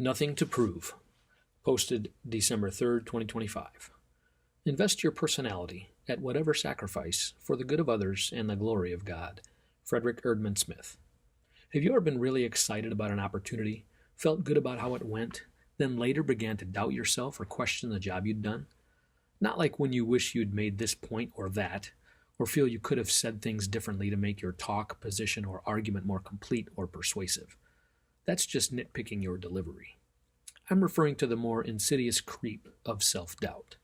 Nothing to Prove, posted December 3rd, 2025. Invest your personality at whatever sacrifice for the good of others and the glory of God. Frederick Erdman Smith. Have you ever been really excited about an opportunity, felt good about how it went, then later began to doubt yourself or question the job you'd done? Not like when you wish you'd made this point or that, or feel you could have said things differently to make your talk, position, or argument more complete or persuasive. That's just nitpicking your delivery. I'm referring to the more insidious creep of self-doubt.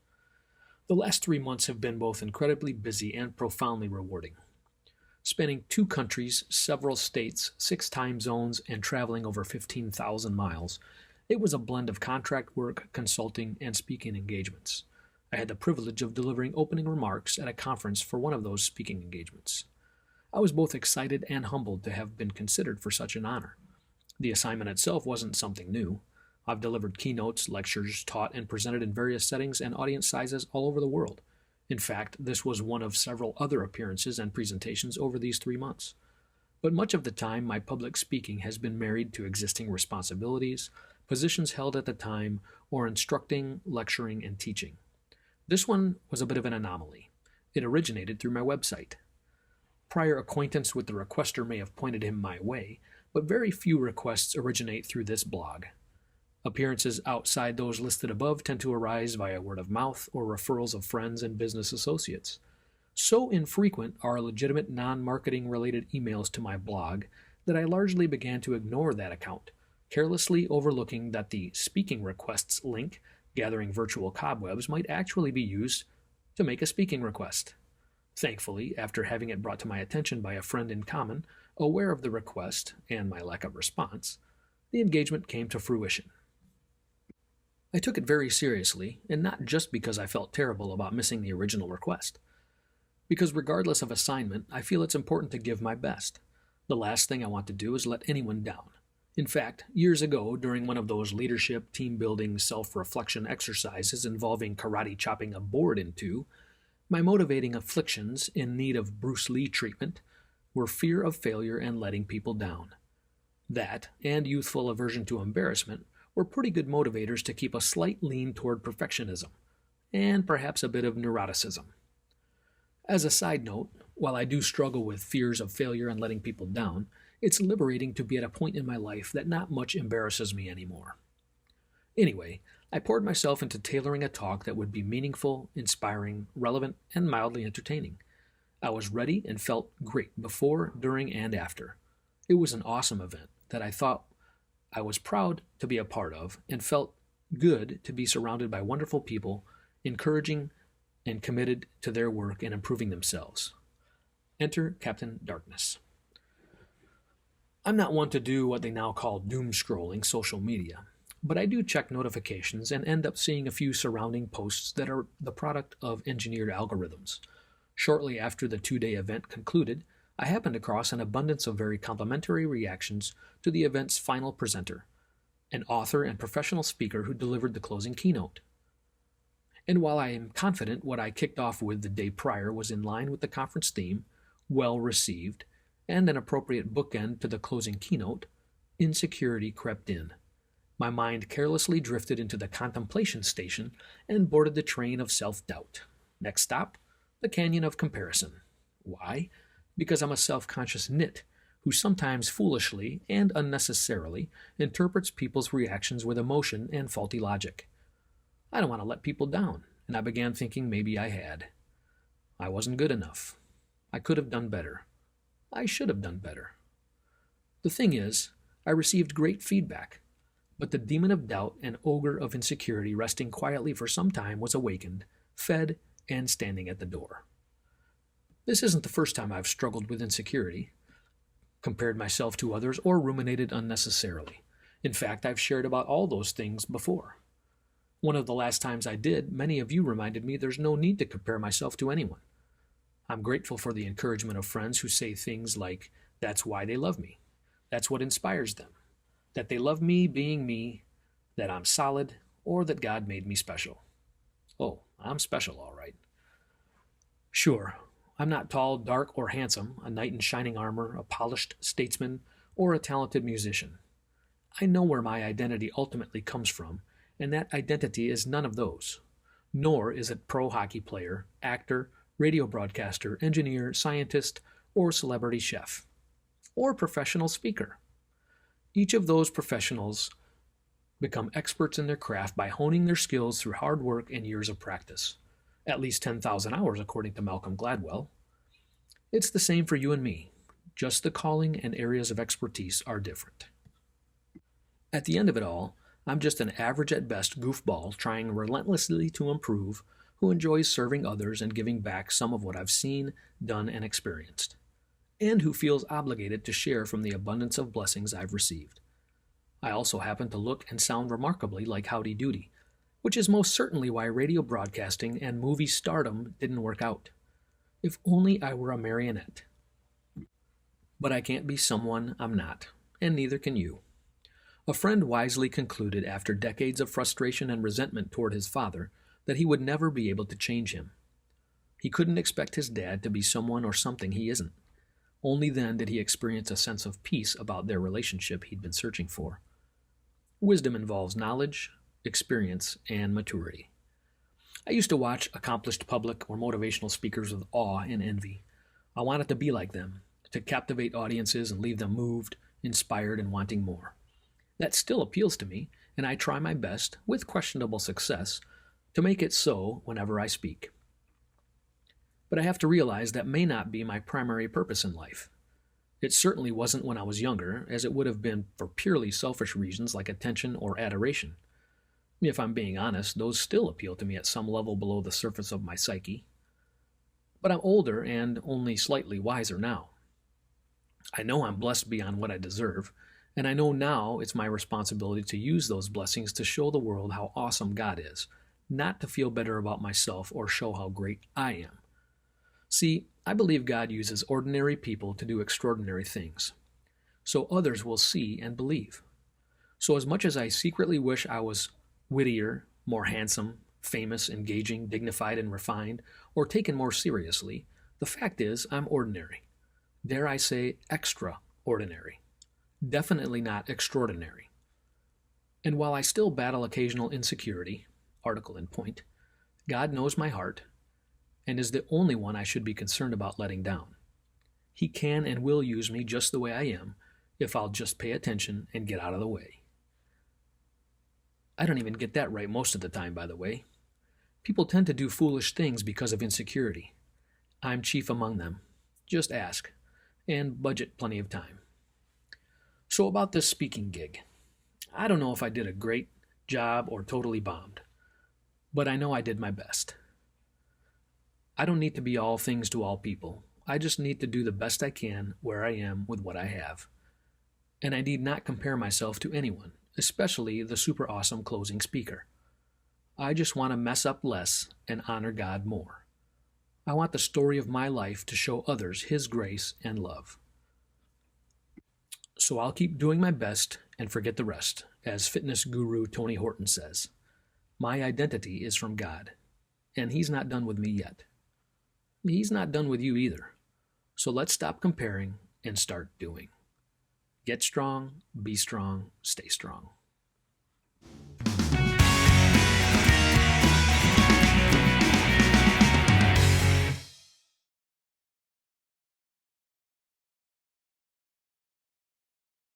The last 3 months have been both incredibly busy and profoundly rewarding. Spanning 2 countries, several states, 6 time zones, and traveling over 15,000 miles, it was a blend of contract work, consulting, and speaking engagements. I had the privilege of delivering opening remarks at a conference for one of those speaking engagements. I was both excited and humbled to have been considered for such an honor. The assignment itself wasn't something new. I've delivered keynotes, lectures, taught, and presented in various settings and audience sizes all over the world. In fact, this was one of several other appearances and presentations over these 3 months. But much of the time, my public speaking has been married to existing responsibilities, positions held at the time, or instructing, lecturing, and teaching. This one was a bit of an anomaly. It originated through my website. Prior acquaintance with the requester may have pointed him my way, but very few requests originate through this blog. Appearances outside those listed above tend to arise via word of mouth or referrals of friends and business associates. So infrequent are legitimate non-marketing related emails to my blog that I largely began to ignore that account, carelessly overlooking that the speaking requests link, gathering virtual cobwebs, might actually be used to make a speaking request. Thankfully, after having it brought to my attention by a friend in common, aware of the request and my lack of response, the engagement came to fruition. I took it very seriously, and not just because I felt terrible about missing the original request. Because regardless of assignment, I feel it's important to give my best. The last thing I want to do is let anyone down. In fact, years ago, during one of those leadership, team-building, self-reflection exercises involving karate chopping a board in two, my motivating afflictions in need of Bruce Lee treatment were fear of failure and letting people down. That, and youthful aversion to embarrassment, were pretty good motivators to keep a slight lean toward perfectionism, and perhaps a bit of neuroticism. As a side note, while I do struggle with fears of failure and letting people down, it's liberating to be at a point in my life that not much embarrasses me anymore. Anyway, I poured myself into tailoring a talk that would be meaningful, inspiring, relevant, and mildly entertaining. I was ready and felt great before, during, and after. It was an awesome event that I thought I was proud to be a part of and felt good to be surrounded by wonderful people, encouraging and committed to their work and improving themselves. Enter Captain Darkness. I'm not one to do what they now call doom scrolling social media, but I do check notifications and end up seeing a few surrounding posts that are the product of engineered algorithms. Shortly after the 2-day event concluded, I happened across an abundance of very complimentary reactions to the event's final presenter, an author and professional speaker who delivered the closing keynote. And while I am confident what I kicked off with the day prior was in line with the conference theme, well received, and an appropriate bookend to the closing keynote, insecurity crept in. My mind carelessly drifted into the contemplation station and boarded the train of self-doubt. Next stop, the canyon of comparison. Why? Because I'm a self-conscious nit who sometimes foolishly and unnecessarily interprets people's reactions with emotion and faulty logic. I don't want to let people down, and I began thinking maybe I had. I wasn't good enough. I could have done better. I should have done better. The thing is, I received great feedback, but the demon of doubt and ogre of insecurity resting quietly for some time was awakened, fed, and standing at the door. This isn't the first time I've struggled with insecurity, compared myself to others, or ruminated unnecessarily. In fact, I've shared about all those things before. One of the last times I did, many of you reminded me there's no need to compare myself to anyone. I'm grateful for the encouragement of friends who say things like, that's why they love me, that's what inspires them, that they love me being me, that I'm solid, or that God made me special. Oh, I'm special, all right. Sure, I'm not tall, dark, or handsome, a knight in shining armor, a polished statesman, or a talented musician. I know where my identity ultimately comes from, and that identity is none of those. Nor is it pro hockey player, actor, radio broadcaster, engineer, scientist, or celebrity chef, or professional speaker. Each of those professionals become experts in their craft by honing their skills through hard work and years of practice. At least 10,000 hours, according to Malcolm Gladwell. It's the same for you and me, just the calling and areas of expertise are different. At the end of it all, I'm just an average at best goofball trying relentlessly to improve, who enjoys serving others and giving back some of what I've seen, done, and experienced, and who feels obligated to share from the abundance of blessings I've received. I also happen to look and sound remarkably like Howdy Doody, which is most certainly why radio broadcasting and movie stardom didn't work out. If only I were a marionette. But I can't be someone I'm not, and neither can you. A friend wisely concluded after decades of frustration and resentment toward his father that he would never be able to change him. He couldn't expect his dad to be someone or something he isn't. Only then did he experience a sense of peace about their relationship he'd been searching for. Wisdom involves knowledge, experience, and maturity. I used to watch accomplished public or motivational speakers with awe and envy. I wanted to be like them, to captivate audiences and leave them moved, inspired, and wanting more. That still appeals to me, and I try my best, with questionable success, to make it so whenever I speak. But I have to realize that may not be my primary purpose in life. It certainly wasn't when I was younger, as it would have been for purely selfish reasons like attention or adoration. If I'm being honest, those still appeal to me at some level below the surface of my psyche. But I'm older and only slightly wiser now. I know I'm blessed beyond what I deserve, and I know now it's my responsibility to use those blessings to show the world how awesome God is, not to feel better about myself or show how great I am. See, I believe God uses ordinary people to do extraordinary things, so others will see and believe. So as much as I secretly wish I was wittier, more handsome, famous, engaging, dignified, and refined, or taken more seriously, the fact is I'm ordinary. Dare I say extraordinary. Definitely not extraordinary. And while I still battle occasional insecurity, article in point, God knows my heart and is the only one I should be concerned about letting down. He can and will use me just the way I am if I'll just pay attention and get out of the way. I don't even get that right most of the time, by the way. People tend to do foolish things because of insecurity. I'm chief among them. Just ask, and budget plenty of time. So about this speaking gig. I don't know if I did a great job or totally bombed, but I know I did my best. I don't need to be all things to all people. I just need to do the best I can where I am with what I have. And I need not compare myself to anyone, especially the super awesome closing speaker. I just want to mess up less and honor God more. I want the story of my life to show others His grace and love. So I'll keep doing my best and forget the rest, as fitness guru Tony Horton says. My identity is from God, and He's not done with me yet. He's not done with you either. So let's stop comparing and start doing. Get strong, be strong, stay strong.